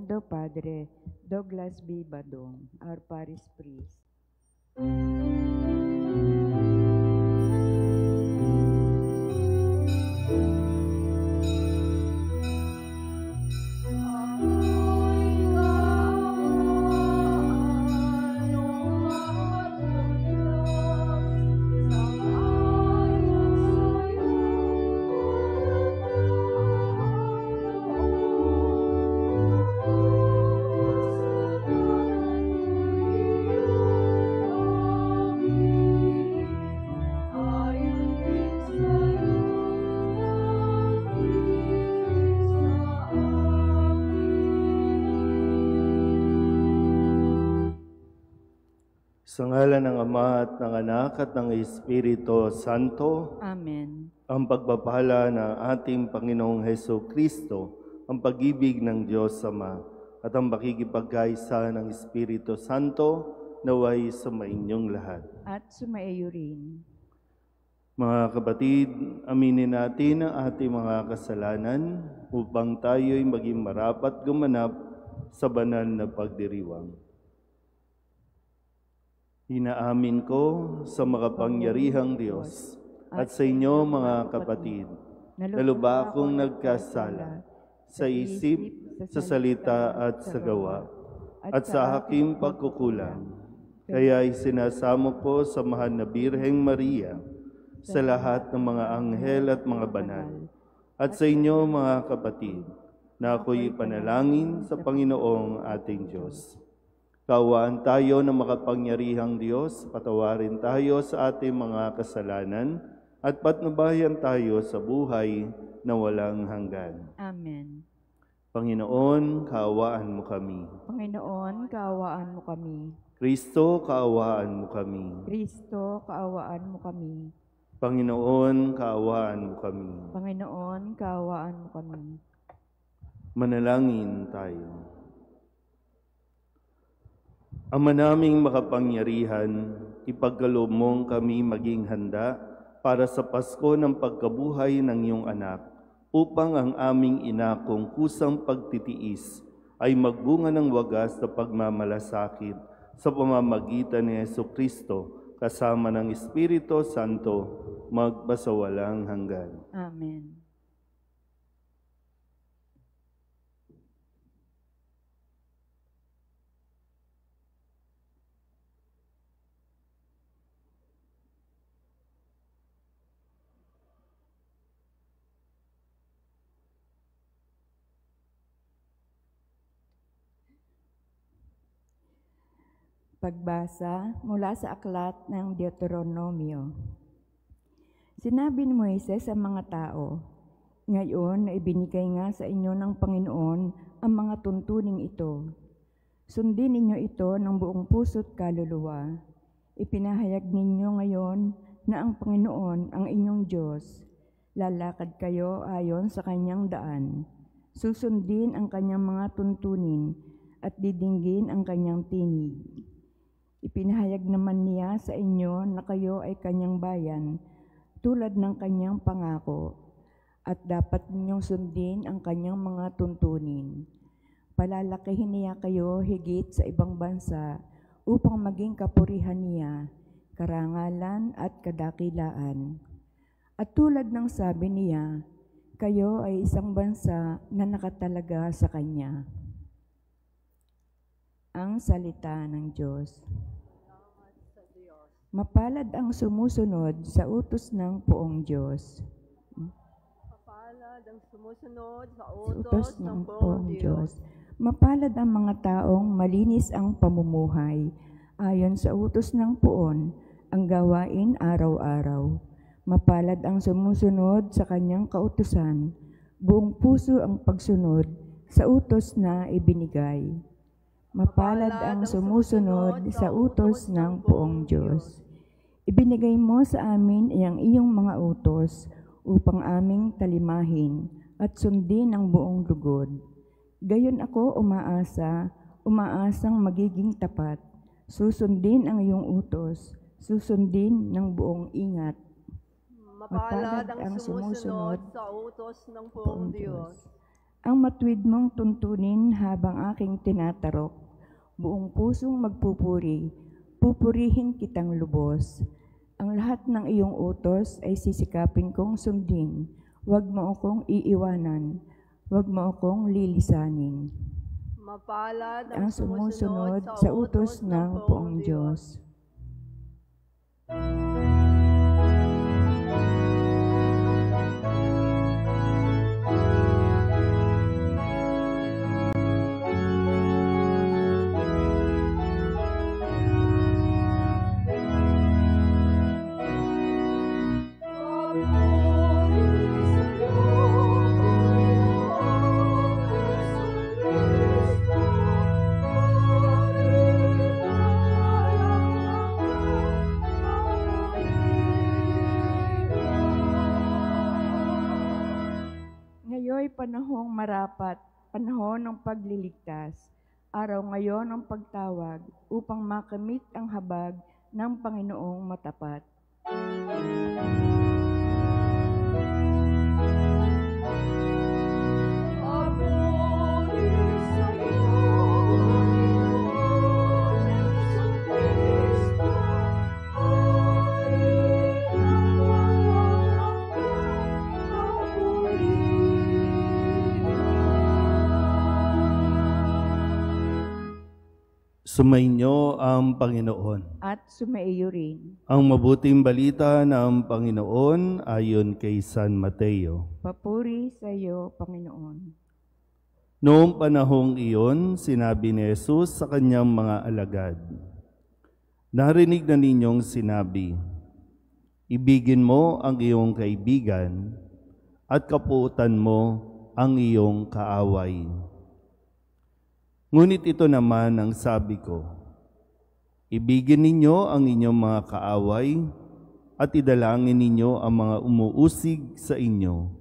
Reverendo Padre Douglas B. Badong, our parish priest. Sa ngalan ng Ama at ng Anak at ng Espiritu Santo, Amen. ang pagpapala ng ating Panginoong Heso Kristo, ang pag-ibig ng Diyos Ama, at ang pakikipagkaisa ng Espiritu Santo, naway sumainyong lahat. At sumaiyo rin. Mga kapatid, aminin natin ang ating mga kasalanan upang tayo'y maging marapat gumanap sa banal na pagdiriwang. Inaamin ko sa makapangyarihang Diyos at sa inyo mga kapatid, na lubha akong nagkasala sa isip, sa salita at sa gawa, at sa aking pagkukulang. Kaya isinasamo ko sa mahal na Birheng Maria, sa lahat ng mga anghel at mga banal, at sa inyo mga kapatid, na ako'y panalangin sa Panginoong ating Diyos. Kaawaan tayo ng makapangyarihang Diyos, patawarin tayo sa ating mga kasalanan, at patnubayan tayo sa buhay na walang hanggan. Amen. Panginoon, kaawaan mo kami. Panginoon, kaawaan mo kami. Kristo, kaawaan mo kami. Kristo, kaawaan mo kami. Panginoon, kaawaan mo kami. Panginoon, kaawaan mo kami. Manalangin tayo. Ama naming makapangyarihan, ipagkaloob mong kami maging handa para sa Pasko ng pagkabuhay ng iyong anak, upang ang aming inakong kusang pagtitiis ay magbunga ng wagas na pagmamalasakit sa pamamagitan ni Jesucristo kasama ng Espiritu Santo magpasawalang hanggan. Amen. Pagbasa mula sa aklat ng Deuteronomio. Sinabi ni Moises sa mga tao, "Ngayon na ibinigay nga sa inyo ng Panginoon ang mga tuntuning ito. Sundin ninyo ito ng buong puso't kaluluwa. Ipinahayag ninyo ngayon na ang Panginoon ang inyong Diyos. Lalakad kayo ayon sa kanyang daan. Susundin ang kanyang mga tuntunin at didinggin ang kanyang tinig. Ipinahayag naman niya sa inyo na kayo ay kanyang bayan, tulad ng kanyang pangako, at dapat ninyong sundin ang kanyang mga tuntunin. Palalakihin niya kayo higit sa ibang bansa upang maging kapurihan niya, karangalan at kadakilaan. At tulad ng sabi niya, kayo ay isang bansa na nakatalaga sa kanya." Ang salita ng Diyos. Mapalad ang sumusunod sa utos ng poong Diyos. Mapalad ang sumusunod sa utos ng poong Diyos. Mapalad ang mga taong malinis ang pamumuhay, ayon sa utos ng poon, ang gawain araw-araw. Mapalad ang sumusunod sa kanyang kautusan, buong puso ang pagsunod sa utos na ibinigay. Mapalad ang sumusunod sa utos ng poong Diyos. Ibinigay mo sa amin ang iyong mga utos upang aming talimahin at sundin ang buong lugod. Gayon ako umaasang magiging tapat. Susundin ang iyong utos, susundin ng buong ingat. Mapalad ang sumusunod sa utos ng poong Diyos. Ang matuwid mong tuntunin habang aking tinatarok, buong pusong magpupuri, pupurihin kitang lubos. Ang lahat ng iyong utos ay sisikapin kong sundin. Huwag mo akong iiwanan, huwag mo akong lilisanin. Mapalad Ang sumusunod sa utos ng Poong Diyos. Ngayoy panahong marapat, panahon ng pagliligtas, araw ngayon ng pagtawag upang makamit ang habag ng Panginoong matapat. Sumainyo ang Panginoon. At sumaiyo rin. Ang mabuting balita ng Panginoon ayon kay San Mateo. Papuri sa iyo, Panginoon. Noong panahong iyon, sinabi ni Jesus sa kanyang mga alagad, "Narinig na ninyong sinabi, ibigin mo ang iyong kaibigan at kapuutan mo ang iyong kaaway. Ngunit ito naman ang sabi ko, ibigin ninyo ang inyong mga kaaway at idalangin ninyo ang mga umuusig sa inyo,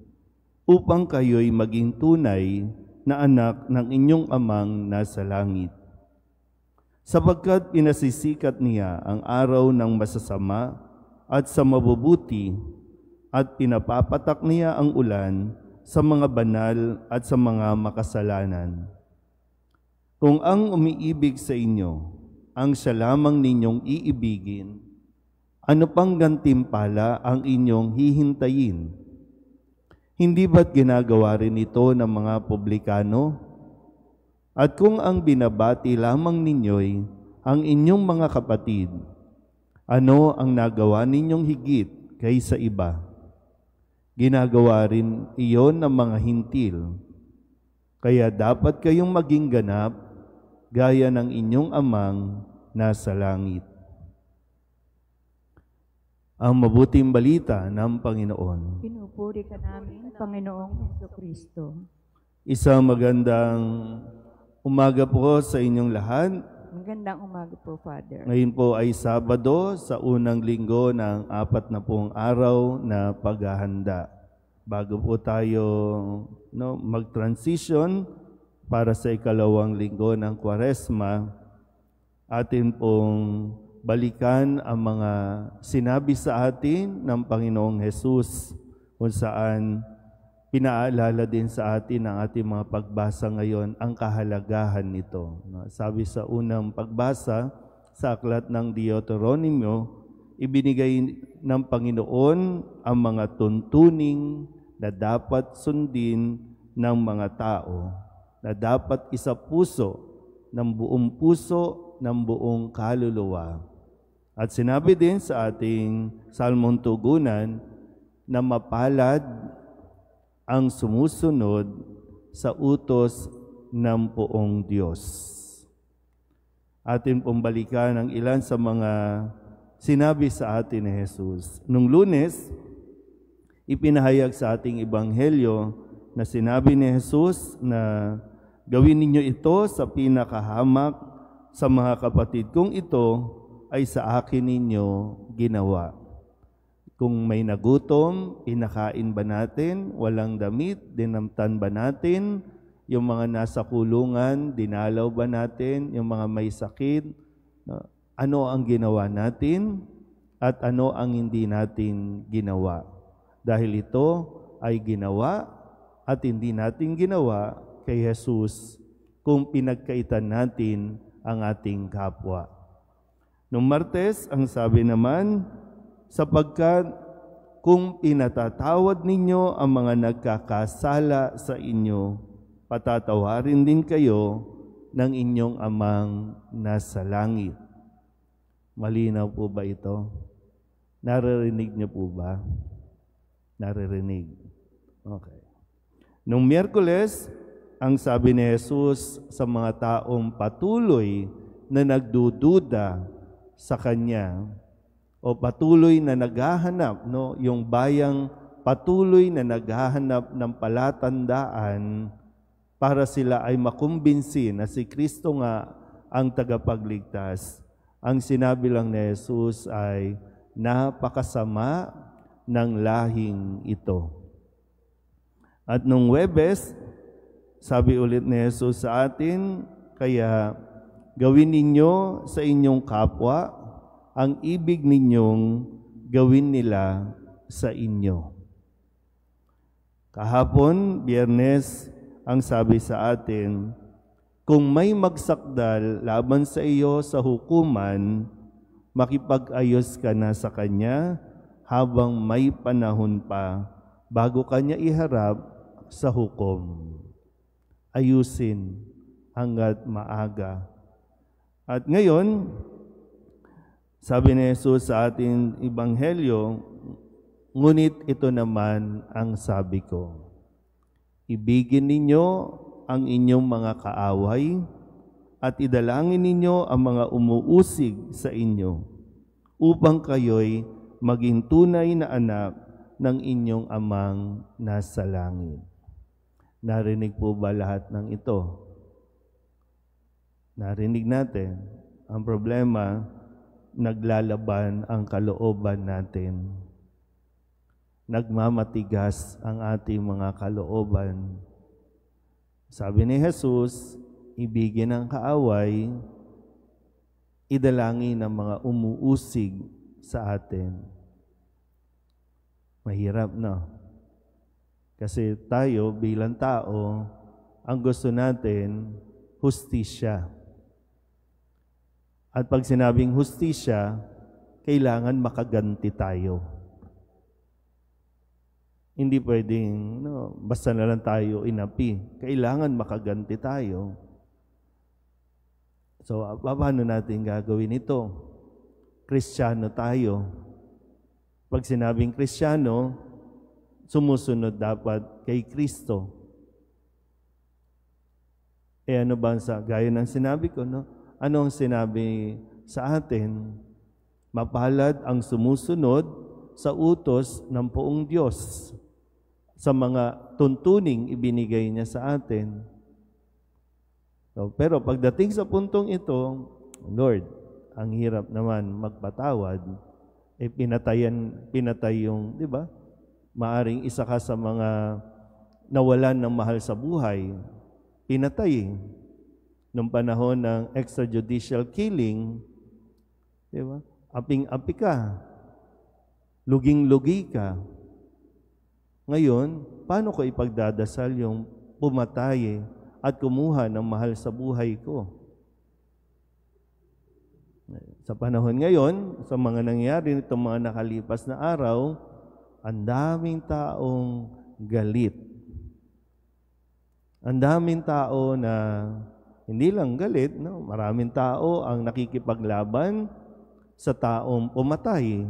upang kayo'y maging tunay na anak ng inyong amang nasa langit. Sapagkat pinasisikat niya ang araw ng masasama at sa mabubuti, at pinapapatak niya ang ulan sa mga banal at sa mga makasalanan. Kung ang umiibig sa inyo, ang siya lamang ninyong iibigin, ano pang gantimpala ang inyong hihintayin? Hindi ba't ginagawa rin ito ng mga publikano? At kung ang binabati lamang ninyo'y ang inyong mga kapatid, ano ang nagawa ninyong higit kaysa iba? Ginagawa rin iyon ng mga hintil. Kaya dapat kayong maging ganap gaya ng inyong amang nasa langit." Ang mabuting balita ng Panginoon. Pinupuri ka namin, Panginoong Jesucristo. Isang magandang umaga po sa inyong lahat. Magandang umaga po, Father. Ngayon po ay Sabado sa unang linggo ng 40 araw na paghahanda. Bago po tayo mag-transition para sa ikalawang linggo ng Kwaresma, atin pong balikan ang mga sinabi sa atin ng Panginoong Hesus, kung saan pinaalala din sa atin ng ating mga pagbasa ngayon ang kahalagahan nito. Sabi sa unang pagbasa sa aklat ng Deuteronomio, ibinigay ng Panginoon ang mga tuntuning na dapat sundin ng mga tao, na dapat isapuso ng buong puso, ng buong kaluluwa. At sinabi din sa ating salmong tugunan na mapalad ang sumusunod sa utos ng Poong Diyos. Atin pong balikan ang ilan sa mga sinabi sa atin ni Jesus. Nung Lunes, ipinahayag sa ating ebanghelyo na sinabi ni Jesus na gawin ninyo ito sa pinakahamak sa mga kapatid kung ito ay sa akin ninyo ginawa. Kung may nagutom, pinakain ba natin? Walang damit, dinamtan ba natin? Yung mga nasa kulungan, dinalaw ba natin? Yung mga may sakit, ano ang ginawa natin? At ano ang hindi natin ginawa? Dahil ito ay ginawa at hindi natin ginawa kay Jesus kung pinagkaitan natin ang ating kapwa. Nung Martes, ang sabi naman, sapagkat kung pinatatawad ninyo ang mga nagkakasala sa inyo, patatawarin din kayo ng inyong amang nasa langit. Malinaw po ba ito? Naririnig niyo po ba? Naririnig. Okay. Nung Miyerkules, ang sabi ni Jesus sa mga taong patuloy na nagdududa sa Kanya o patuloy na naghahanap, yung bayang patuloy na naghahanap ng palatandaan para sila ay makumbinsi na si Kristo nga ang tagapagligtas. Ang sinabi lang ni Jesus ay, napakasama ng lahing ito. At nung Huwebes, sabi ulit ni Jesus sa atin, kaya gawin ninyo sa inyong kapwa ang ibig ninyong gawin nila sa inyo. Kahapon, Biyernes, ang sabi sa atin, kung may magsakdal laban sa iyo sa hukuman, makipag-ayos ka na sa kanya habang may panahon pa bago kanya iharap sa hukom. Ayusin hanggat maaga. At ngayon, sabi ni Jesus sa ating Ebanghelyo, ngunit ito naman ang sabi ko, ibigin ninyo ang inyong mga kaaway at idalangin ninyo ang mga umuusig sa inyo upang kayo'y maging tunay na anak ng inyong amang nasa langit. Narinig po ba lahat ng ito? Narinig natin. Ang problema, naglalaban ang kalooban natin. Nagmamatigas ang ating mga kalooban. Sabi ni Jesus, ibigin ang kaaway, idalangin ang mga umuusig sa atin. Mahirap, no? Kasi tayo bilang tao, ang gusto natin, hustisya. At pag sinabing hustisya, kailangan makaganti tayo. Hindi pwedeng, basta na lang tayo inapi. Kailangan makaganti tayo. So, paano natin gagawin ito? Kristiyano tayo. Pag sinabing Kristiyano, sumusunod dapat kay Kristo. Ano ba gaya ng sinabi ko, no? Ano ang sinabi sa atin? Mapalad ang sumusunod sa utos ng poong Diyos sa mga tuntuning ibinigay niya sa atin. So, pero pagdating sa puntong ito, Lord, ang hirap naman magpatawad. Pinatay yung, di ba? Maaring isa ka sa mga nawalan ng mahal sa buhay. Pinatay. Nung panahon ng extrajudicial killing, di ba? Aping-api ka. Luging-lugi ka. Ngayon, paano ko ipagdadasal yung pumatay at kumuha ng mahal sa buhay ko? Sa panahon ngayon, sa mga nangyari nitong mga nakalipas na araw, ang daming taong galit. Ang daming tao na hindi lang galit, no? Maraming tao ang nakikipaglaban sa taong pumatay.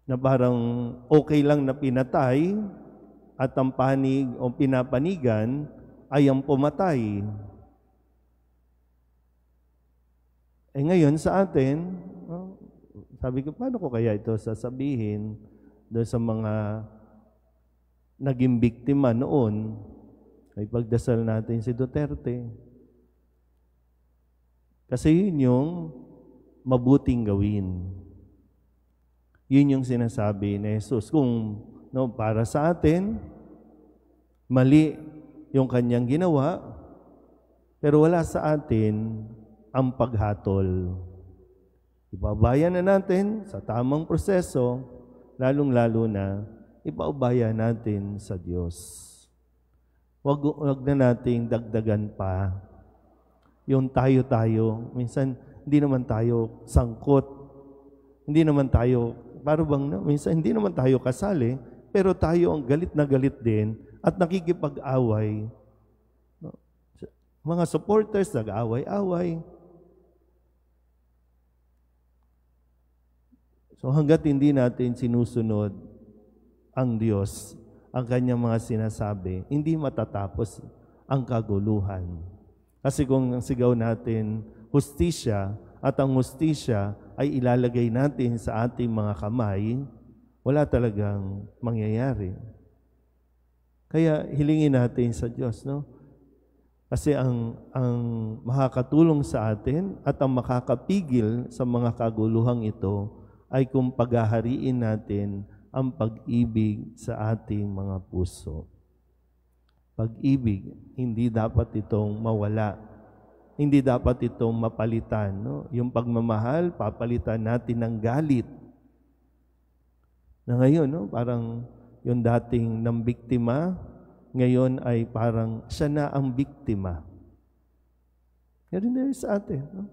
Na parang okay lang na pinatay at ang panig o pinapanigan ay ang pumatay. Ngayon sa atin, sabi ko, paano ko kaya ito sasabihin doon sa mga naging biktima noon? Ay pagdasal natin si Duterte. Kasi yun yung mabuting gawin. Yun yung sinasabi ni Jesus. Kung para sa atin, mali yung kanyang ginawa, pero wala sa atin ang paghatol. Ibabayan na natin sa tamang proseso, lalong-lalo na ipaubaya natin sa Diyos. Wag na nating dagdagan pa yung tayo-tayo. Minsan, hindi naman tayo sangkot. Hindi naman tayo, minsan hindi naman tayo kasali, pero tayo ang galit na galit din at nakikipag-away. Mga supporters, nag-away-away. So hanggat hindi natin sinusunod ang Diyos, ang kanyang mga sinasabi, hindi matatapos ang kaguluhan. Kasi kung sigaw natin hustisya at ang hustisya ay ilalagay natin sa ating mga kamay, wala talagang mangyayari. Kaya hilingin natin sa Diyos, no? Kasi ang makakatulong sa atin at ang makakapigil sa mga kaguluhang ito ay kung paghahariin natin ang pag-ibig sa ating mga puso. Pag-ibig, hindi dapat itong mawala. Hindi dapat itong mapalitan. No? Yung pagmamahal, papalitan natin ng galit. Na ngayon, no? Parang yung dating ng biktima, ngayon ay parang siya na ang biktima. Ganun din sa atin. No?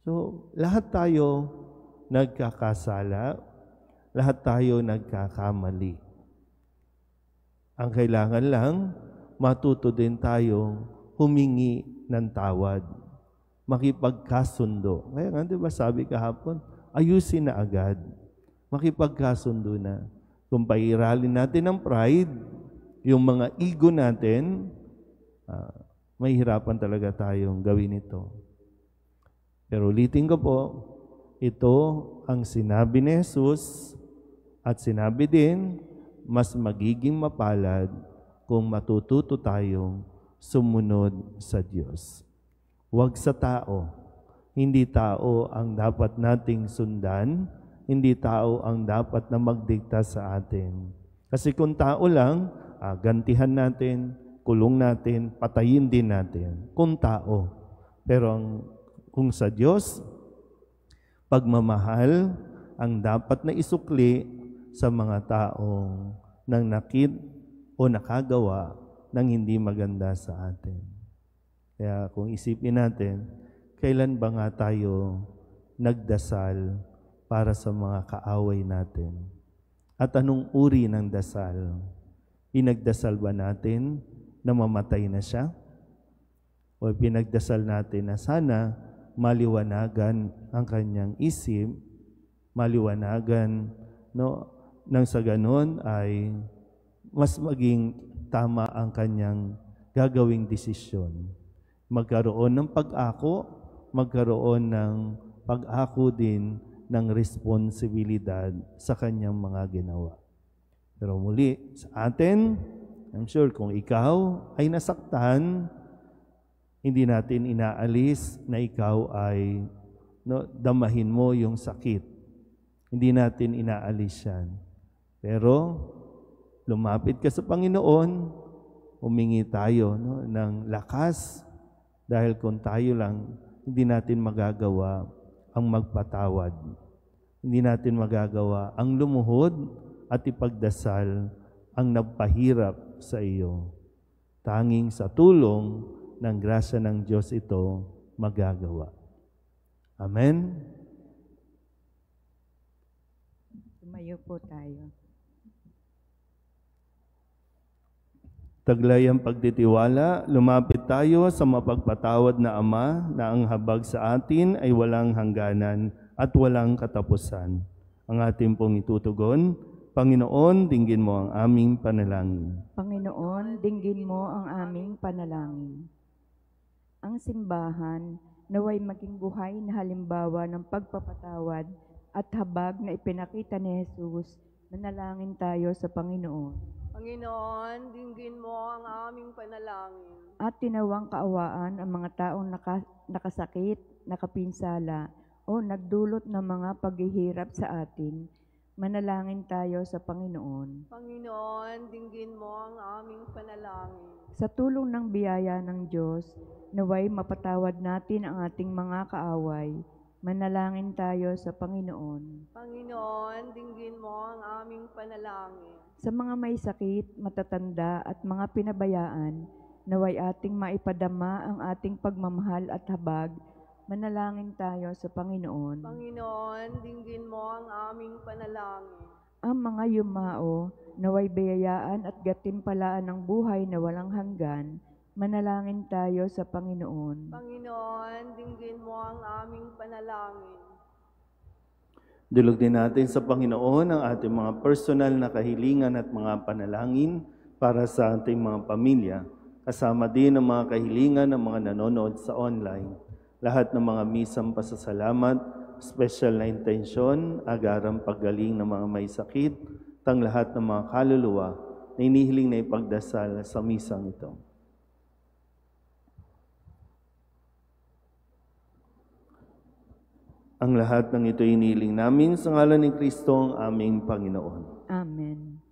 So, lahat tayo nagkakasala, lahat tayo nagkakamali. Ang kailangan lang, matuto din tayong humingi ng tawad, makipagkasundo. Kaya nga, di ba sabi kahapon, ayusin na agad, makipagkasundo na. Kung pairalin natin ng pride, yung mga ego natin, mahihirapan talaga tayong gawin ito. Pero ulitin ko po, ito ang sinabi ni Jesus at sinabi din, mas magiging mapalad kung matututo tayong sumunod sa Diyos. Huwag sa tao. Hindi tao ang dapat nating sundan, hindi tao ang dapat na magdikta sa atin. Kasi kung tao lang, gantihan natin, kulong natin, patayin din natin. Kung tao. Pero kung sa Diyos, pagmamahal ang dapat na isukli sa mga taong nang nakit o nakagawa ng hindi maganda sa atin. Kaya kung isipin natin, kailan ba nga tayo nagdasal para sa mga kaaway natin? At anong uri ng dasal? Pinagdasal ba natin na mamatay na siya? O pinagdasal natin na sana maliwanagan ang kanyang isip, maliwanagan, no, nang sa ganon ay mas maging tama ang kanyang gagawing desisyon. Magkaroon ng pag-ako, magkaroon ng pag-ako din ng responsibilidad sa kanyang mga ginawa. Pero muli, sa atin, I'm sure kung ikaw ay nasaktan, hindi natin inaalis na ikaw ay damahin mo yung sakit. Hindi natin inaalis yan. Pero lumapit ka sa Panginoon, humingi tayo ng lakas dahil kung tayo lang, hindi natin magagawa ang magpatawad. Hindi natin magagawa ang lumuhod at ipagdasal ang nagpahirap sa iyo. Tanging sa tulong ng grasya ng Diyos ito magagawa. Amen? Tumayo po tayo. Taglay ang pagtitiwala, lumapit tayo sa mapagpatawad na Ama na ang habag sa atin ay walang hangganan at walang katapusan. Ang ating pong itutugon, Panginoon, dinggin mo ang aming panalangin. Panginoon, dinggin mo ang aming panalangin. Ang simbahan naway maging buhay na halimbawa ng pagpapatawad at habag na ipinakita ni Jesus. Manalangin tayo sa Panginoon. Panginoon, dinggin mo ang aming panalangin. At tinawang kaawaan ang mga taong nakasakit, nakapinsala, o nagdulot ng mga paghihirap sa atin. Manalangin tayo sa Panginoon. Panginoon, dinggin mo ang aming panalangin. Sa tulong ng biyaya ng Diyos, naway mapatawad natin ang ating mga kaaway Manalangin tayo sa Panginoon. Panginoon, dinggin mo ang aming panalangin. Sa mga may sakit, matatanda at mga pinabayaan, naway ating maipadama ang ating pagmamahal at habag. Manalangin tayo sa Panginoon. Panginoon, dinggin mo ang aming panalangin. Ang mga yumao, naway biyayaan at gatimpalaan ng buhay na walang hanggan. Manalangin tayo sa Panginoon. Panginoon, dinggin mo ang aming panalangin. Dulog din natin sa Panginoon ang ating mga personal na kahilingan at mga panalangin para sa ating mga pamilya. Kasama din ang mga kahilingan ng mga nanonood sa online. Lahat ng mga misang pasasalamat, special na intensyon, agarang paggaling ng mga may sakit, tang lahat ng mga kaluluwa na inihiling na ipagdasal sa misang ito. Ang lahat ng ito inihiling namin sa ngalan ni Kristo ang aming Panginoon. Amen.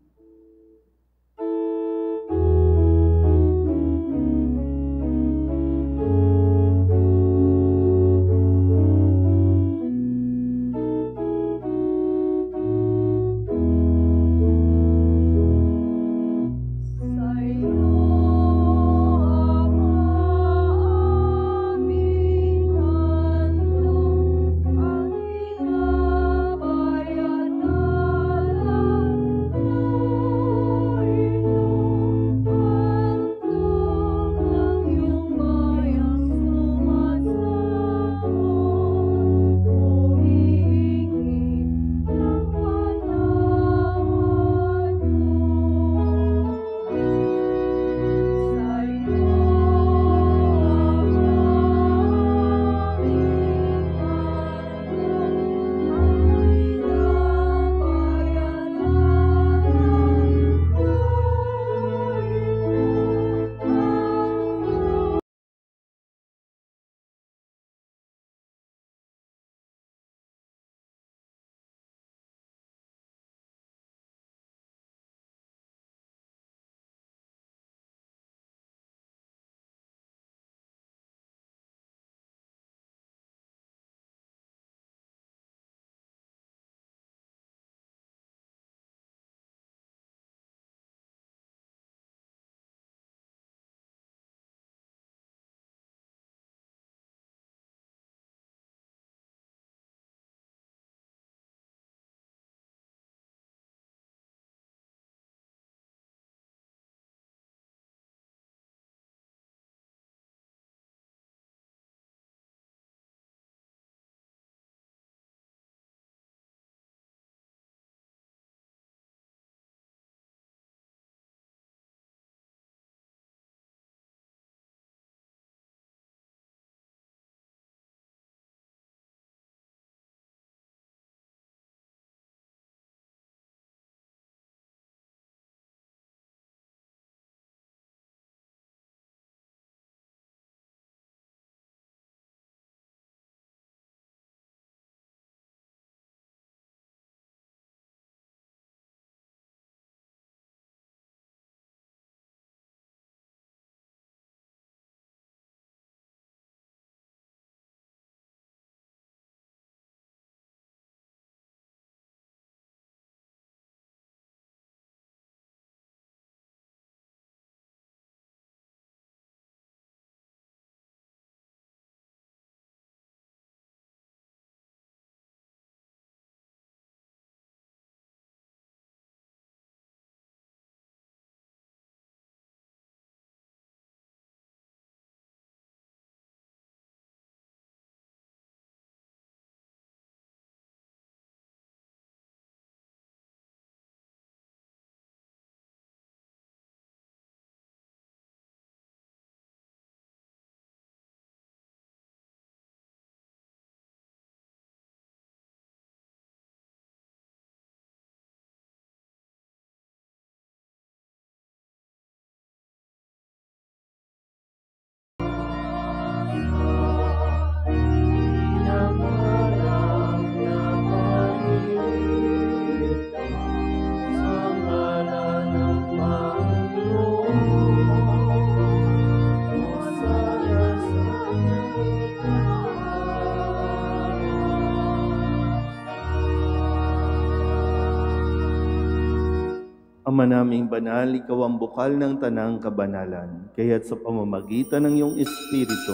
Ama naming banal, ikaw ang bukal ng tanang kabanalan. Kaya't sa pamamagitan ng iyong Espiritu,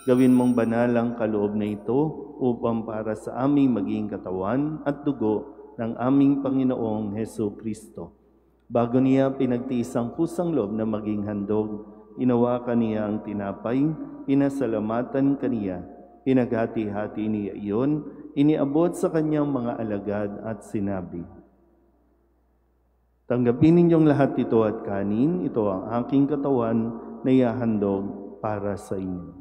gawin mong banal ang kaloob na ito upang para sa aming maging katawan at dugo ng aming Panginoong Hesu Kristo. Bago niya pinagtiis ang kusang loob na maging handog, inawakan niya ang tinapay, inasalamatan kaniya, pinaghati-hati niya iyon, iniabot sa kanyang mga alagad at sinabi, "Tanggapin ninyong lahat ito at kanin, ito ang aking katawan na ihahandog para sa inyo."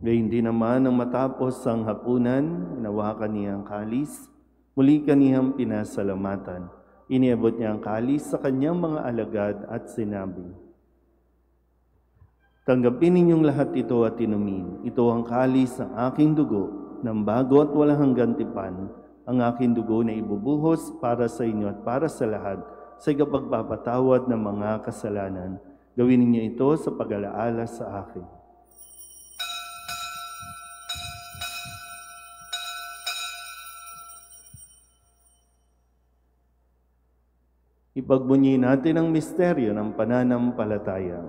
Gayun din naman nang matapos ang hapunan, inawakan niya ang kalis, muli kaniyang pinasalamatan. Iniabot niya ang kalis sa kanyang mga alagad at sinabi, "Tanggapin ninyong lahat ito at inumin. Ito ang kalis ng aking dugo, ng bago at walang hanggang tipan, ang aking dugo na ibubuhos para sa inyo at para sa lahat sa ikapagpapatawad ng mga kasalanan. Gawin ninyo ito sa pag-alaala sa akin." Ipagbunyi natin ang misteryo ng pananampalataya.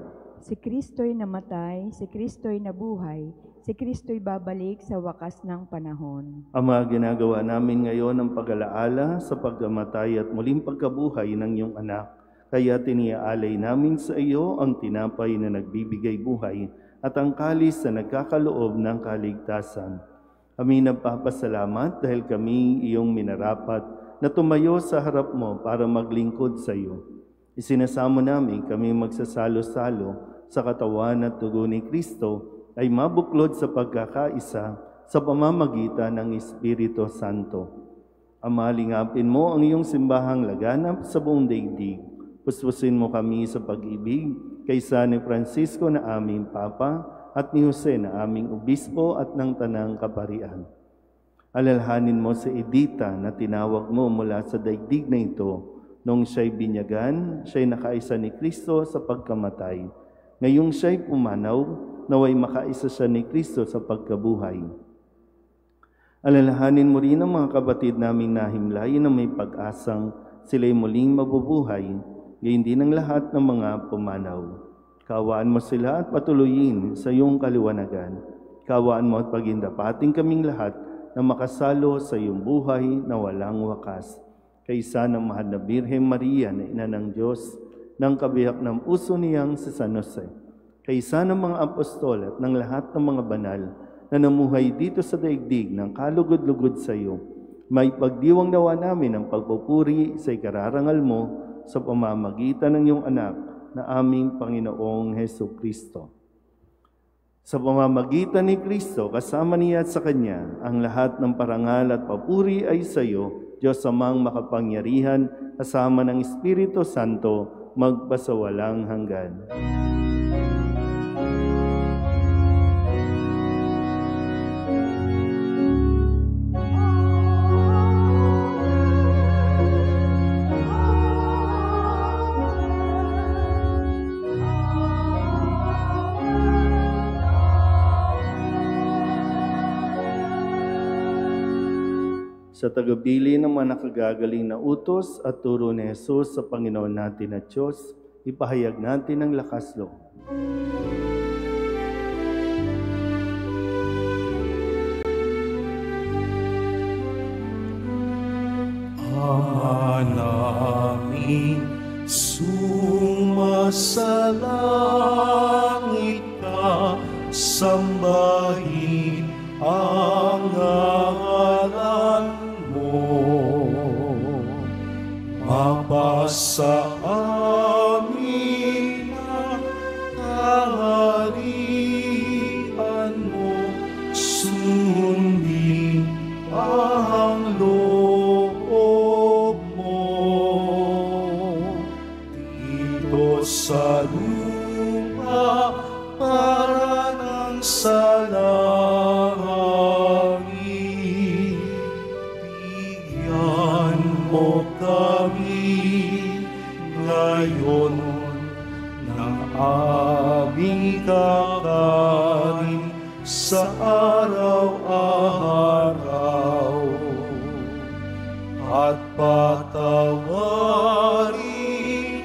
Si Kristo'y namatay, si Kristo'y nabuhay, si Kristo'y babalik sa wakas ng panahon. Ama, ginagawa namin ngayon ang pag-alaala sa pagkamatay at muling pagkabuhay ng iyong anak. Kaya tiniaalay namin sa iyo ang tinapay na nagbibigay buhay at ang kalis na nagkakaloob ng kaligtasan. Kami nagpapasalamat dahil kami iyong minarapat na tumayo sa harap mo para maglingkod sa iyo. Isinasamo namin kami magsasalo-salo sa katawan at dugo ni Kristo ay mabuklod sa pagkakaisa sa pamamagitan ng Espiritu Santo. Ama, lingapin mo ang iyong simbahang laganap sa buong daigdig. Puspusin mo kami sa pag-ibig kaysa ni Francisco na aming Papa at ni Jose na aming Obispo at ng Tanang Kaparian. Alalhanin mo si Edita na tinawag mo mula sa daigdig na ito nung siya'y binyagan, siya'y nakaisa ni Kristo sa pagkamatay. Ngayong siya'y pumanaw, naway makaisa siya ni Kristo sa pagkabuhay. Alalahanin mo rin ang mga kapatid naming nahimlay na may pag-asang sila'y muling mabubuhay, gayon din ang lahat ng mga pumanaw. Kaawaan mo sila at patuloyin sa iyong kaliwanagan. Kaawaan mo at pagindapating kaming lahat na makasalo sa iyong buhay na walang wakas. Kaysa ng mahal na Birhen Maria na ina ng Diyos, ng kabiyak ng puso niyang si San Jose, kaysa ng mga apostol at ng lahat ng mga banal na namuhay dito sa daigdig ng kalugod-lugod sa iyo, may pagdiwang nawa namin ang pagpupuri sa ikararangal mo sa pamamagitan ng iyong anak na aming Panginoong Hesu Kristo. Sa pamamagitan ni Kristo, kasama niya at sa Kanya, ang lahat ng parangal at papuri ay sa iyo, Diyos Amang makapangyarihan, kasama ng Espiritu Santo, magpasawalang hanggan. Sa tagabili ng mga nakagagaling na utos at turo ni Jesus sa Panginoon natin at Diyos, ipahayag natin ang lakas loob. Ama namin, sumasalangit ka, sambahin ang ngalan mo. Mapasa amin ang kaharian mo, sundin ang loob mo. Dito sa lupa para ng sa langit, bigyan mo kami ngayon ng aming kakanin at patawarin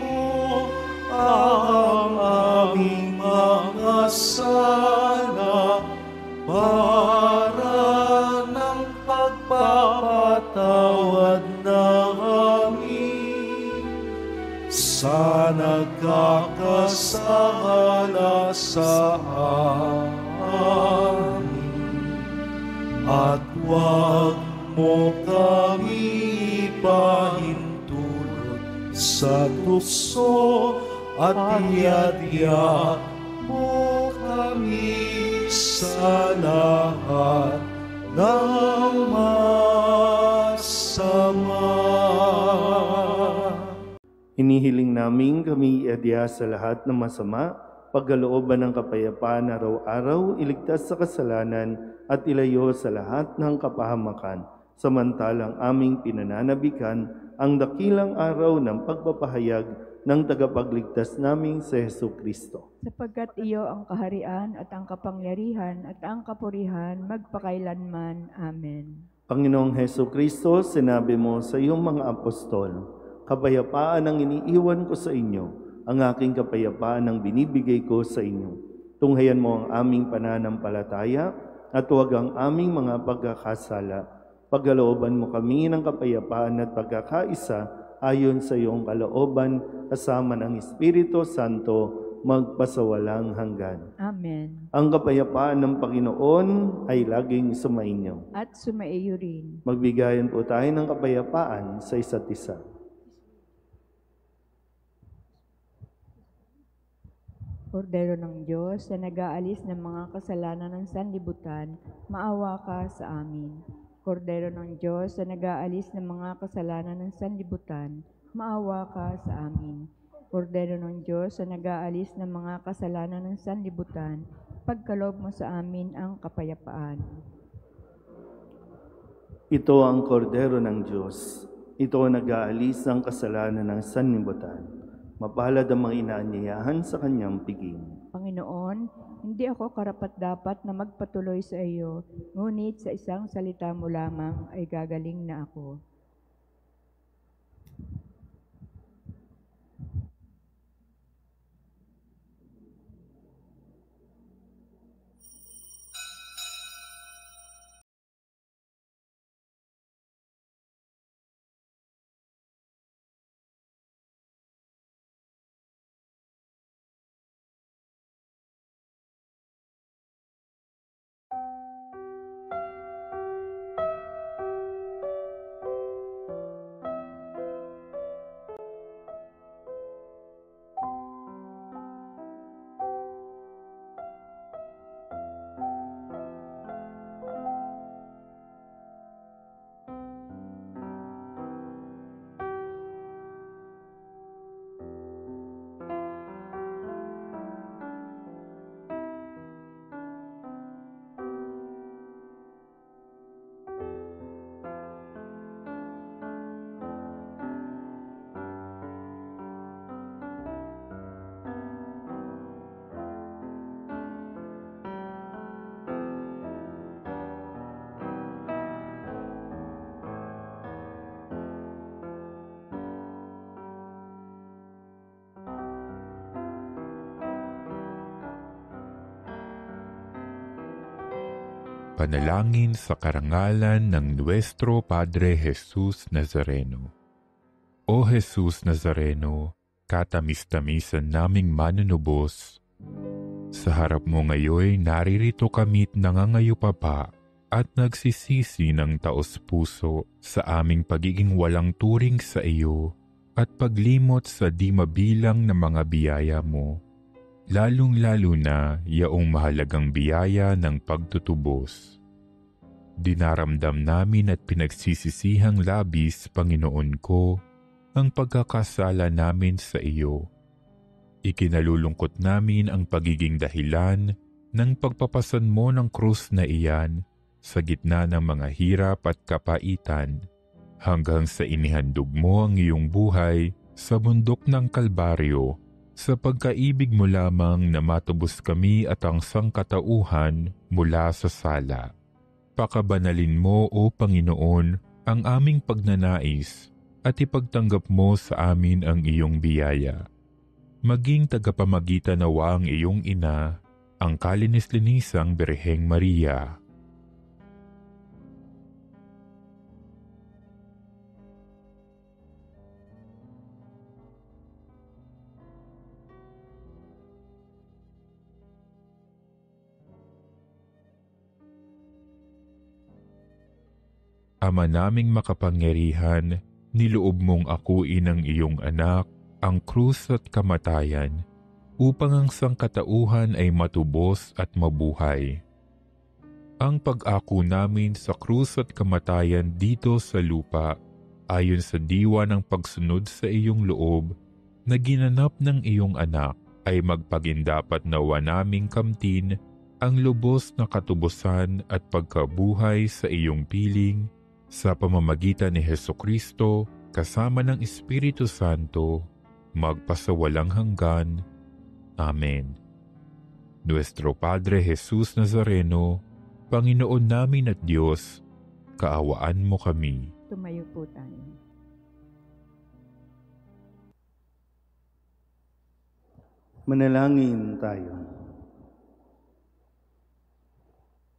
mo ang aming mga sala para ng pagpapatawad namin sa nagkakasala sa amin. At huwag mo kami ipahintulot sa tukso at iadya mo kami sa lahat ng masama. Inihiling namin kami iadya sa lahat ng masama, pagkalooban ng kapayapaan araw-araw, iligtas sa kasalanan at ilayo sa lahat ng kapahamakan, samantalang aming pinananabikan ang dakilang araw ng pagpapahayag ng tagapagligtas naming si Jesucristo. Sapagkat iyo ang kaharian at ang kapangyarihan at ang kapurihan magpakailanman. Amen. Panginoong Jesucristo, sinabi mo sa iyong mga apostol, kapayapaan ang iniiwan ko sa inyo, ang aking kapayapaan ang binibigay ko sa inyo. Tunghayan mo ang aming pananampalataya at huwag ang aming mga pagkakasala. Pagkalooban mo kami ng kapayapaan at pagkakaisa ayon sa iyong kalooban kasama ng Espiritu Santo magpasawalang hanggan. Amen. Ang kapayapaan ng Panginoon ay laging sumainyo. At sumaiyo rin. Magbigayan po tayo ng kapayapaan sa isa't isa. Kordero ng Diyos na nag-aalis ng mga kasalanan ng sanlibutan, maawa ka sa amin. Kordero ng Diyos na nag-aalis ng mga kasalanan ng sanlibutan, maawa ka sa amin. Kordero ng Diyos na nag-aalis ng mga kasalanan ng sanlibutan, pagkaloob mo sa amin ang kapayapaan. Ito ang kordero ng Diyos. Ito ang nag-aalis ng kasalanan ng sanlibutan. Mapalad ang mga inaanyayahan sa kanyang piging. Panginoon, hindi ako karapat-dapat na magpatuloy sa iyo, ngunit sa isang salita mo lamang ay gagaling na ako. Panalangin sa karangalan ng Nuestro Padre Jesus Nazareno. O Jesus Nazareno, katamis-tamisan naming manunubos, sa harap mo ngayon naririto kami't nangangayupapa at nagsisisi ng taos-puso sa aming pagiging walang turing sa iyo at paglimot sa di mabilang na mga biyaya mo. Lalong-lalo na yaong mahalagang biyaya ng pagtutubos. Dinaramdam namin at pinagsisisihang labis, Panginoon ko, ang pagkakasala namin sa iyo. Ikinalulungkot namin ang pagiging dahilan ng pagpapasan mo ng krus na iyan sa gitna ng mga hirap at kapaitan, hanggang sa inihandog mo ang iyong buhay sa bundok ng Kalbaryo, sa pagkaibig mo lamang na matubos kami at ang sangkatauhan mula sa sala. Pakabanalin mo, O Panginoon, ang aming pagnanais at ipagtanggap mo sa amin ang iyong biyaya. Maging tagapamagitan nawa ang iyong ina, ang kalinis-linisang Birheng Maria. Ama naming makapangyarihan, niloob mong akuin ang iyong anak, ang krus at kamatayan, upang ang sangkatauhan ay matubos at mabuhay. Ang pag-ako namin sa krus at kamatayan dito sa lupa, ayon sa diwa ng pagsunod sa iyong loob, na ginanap ng iyong anak, ay magpagindapat nawa naming kamtin ang lubos na katubusan at pagkabuhay sa iyong piling, sa pamamagitan ni Hesukristo, kasama ng Espiritu Santo, magpasawalang hanggan. Amen. Nuestro Padre Jesus Nazareno, Panginoon namin at Diyos, kaawaan mo kami. Tumayo po tayo. Manalangin tayo.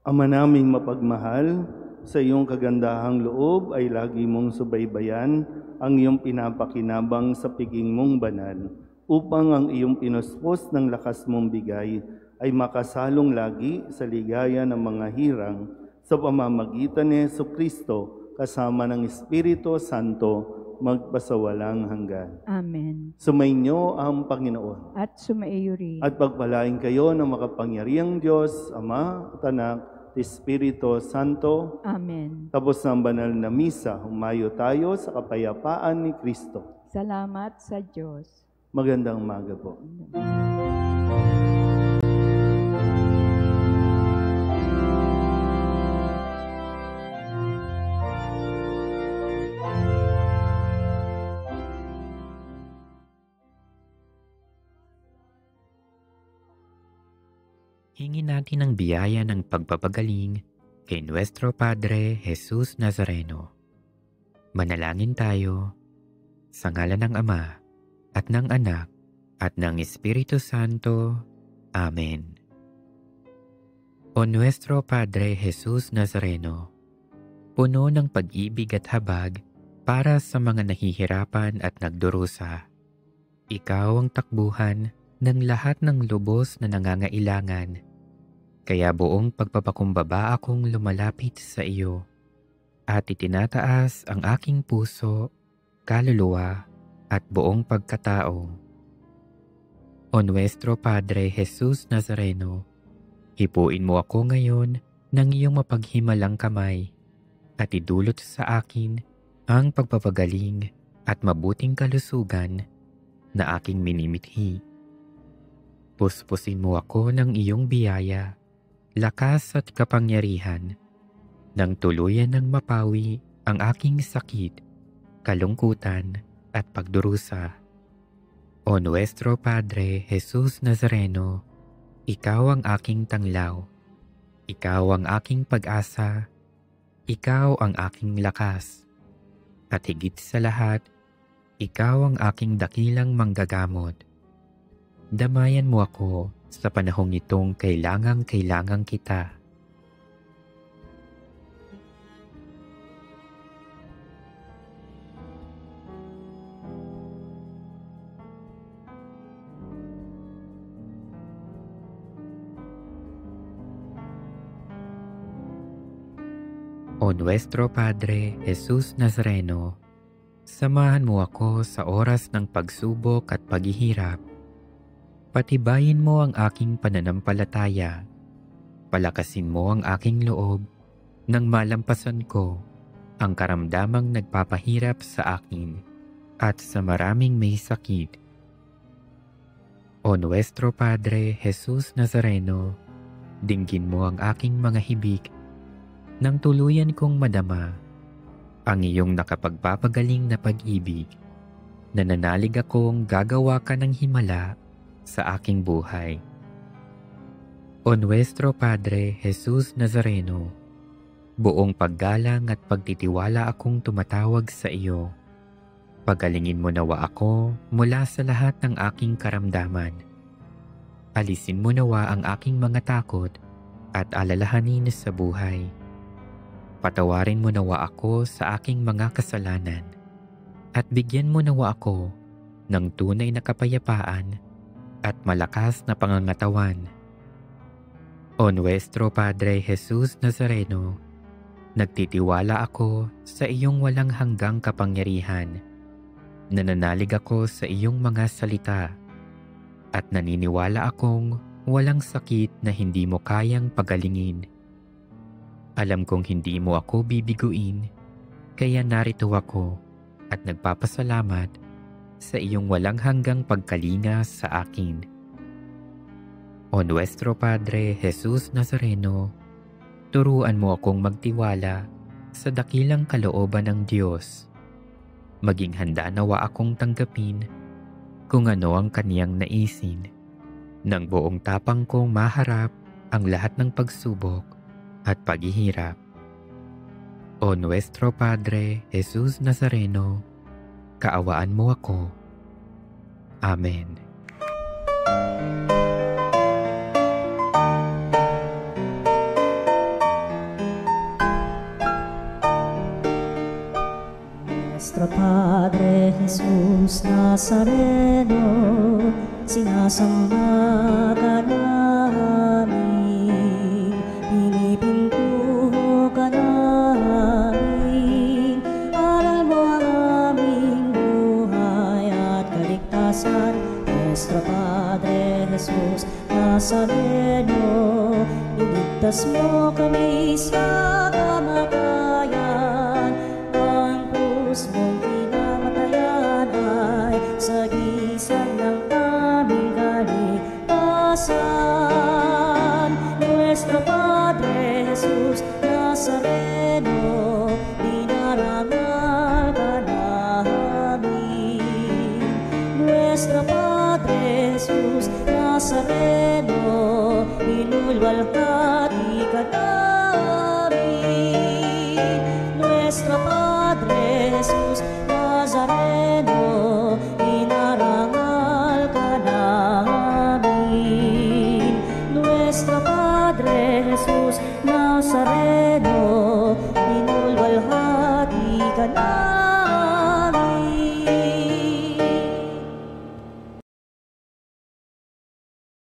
Ama naming mapagmahal, sa iyong kagandahang loob ay lagi mong subaybayan ang iyong pinapakinabang sa piging mong banal, upang ang iyong pinuspos ng lakas mong bigay ay makasalong lagi sa ligaya ng mga hirang sa pamamagitan ni Jesucristo kasama ng Espiritu Santo magpasawalang hanggan. Amen. Sumainyo ang Panginoon. At sumaiyo rin. At pagpalain kayo ng makapangyarihang Diyos, Ama at Anak, Espiritu Santo. Amen. Tapos ng banal na misa, humayo tayo sa kapayapaan ni Kristo. Salamat sa Diyos. Magandang umaga po. Hingin natin ang biyaya ng pagpapagaling kay Nuestro Padre Jesus Nazareno. Manalangin tayo sa ngalan ng Ama at ng Anak at ng Espiritu Santo. Amen. O Nuestro Padre Jesus Nazareno, puno ng pag-ibig at habag para sa mga nahihirapan at nagdurusa. Ikaw ang takbuhan ng lahat ng lubos na nangangailangan. Kaya buong pagpapakumbaba akong lumalapit sa iyo at itinataas ang aking puso, kaluluwa at buong pagkatao. O Nuestro Padre Jesus Nazareno, hipuin mo ako ngayon ng iyong mapaghimalang kamay at idulot sa akin ang pagpapagaling at mabuting kalusugan na aking minimithi. Puspusin mo ako ng iyong biyaya, lakas at kapangyarihan, nang tuluyan ng mapawi ang aking sakit, kalungkutan at pagdurusa. O Nuestro Padre Jesus Nazareno, ikaw ang aking tanglaw, ikaw ang aking pag-asa, ikaw ang aking lakas, at higit sa lahat, ikaw ang aking dakilang manggagamot. Damayan mo ako sa panahong itong kailangang kita. O Nuestro Padre Jesus Nazareno, samahan mo ako sa oras ng pagsubok at paghihirap. Patibayin mo ang aking pananampalataya. Palakasin mo ang aking loob nang malampasan ko ang karamdamang nagpapahirap sa akin at sa maraming may sakit. O Nuestro Padre Jesus Nazareno, dinggin mo ang aking mga hibik nang tuluyan kong madama ang iyong nakapagpapagaling na pag-ibig. Nananalig akong gagawa ka ng himala sa aking buhay. O Nuestro Padre Jesus Nazareno, Buong paggalang at pagtitiwala akong tumatawag sa iyo. Pagalingin mo nawa ako mula sa lahat ng aking karamdaman. Alisin mo nawa ang aking mga takot at alalahanin sa buhay. Patawarin mo nawa ako sa aking mga kasalanan at bigyan mo nawa ako ng tunay na kapayapaan at malakas na pangangatawan. O Nuestro Padre Jesus Nazareno, nagtitiwala ako sa iyong walang hanggang kapangyarihan. Nananalig ako sa iyong mga salita at naniniwala akong walang sakit na hindi mo kayang pagalingin. Alam kong hindi mo ako bibiguin, kaya narito ako at nagpapasalamat sa iyong walang hanggang pagkalinga sa akin. O Nuestro Padre Jesus Nazareno, turuan mo akong magtiwala sa dakilang kalooban ng Diyos. Maging handa nawa akong tanggapin kung ano ang kaniyang naisin. Nang buong tapang kong maharap ang lahat ng pagsubok at paghihirap. O Nuestro Padre Jesus Nazareno, kaawaan mo ako. Amen. Nuestro Padre Jesus Nazareno, sinasamba ka namin, pinipintuho ka namin, aral mo ang aming buhay at kaligtasan. Nuestro Padre Jesus Nazareno, iligtas mo kami sa kamatayan. Mong pinamatayan ay sagisag ng aming kaligtasan. Nuestro Padre Jesus Nazareno, dinarangal ka namin. Nuestro Padre Jesus Nazareno, inulwalhati ka namin. Nuestro Padre Jesus Nazareno, inarangal ka namin. Nuestro Padre Jesus Nazareno, inulwalhati ka namin.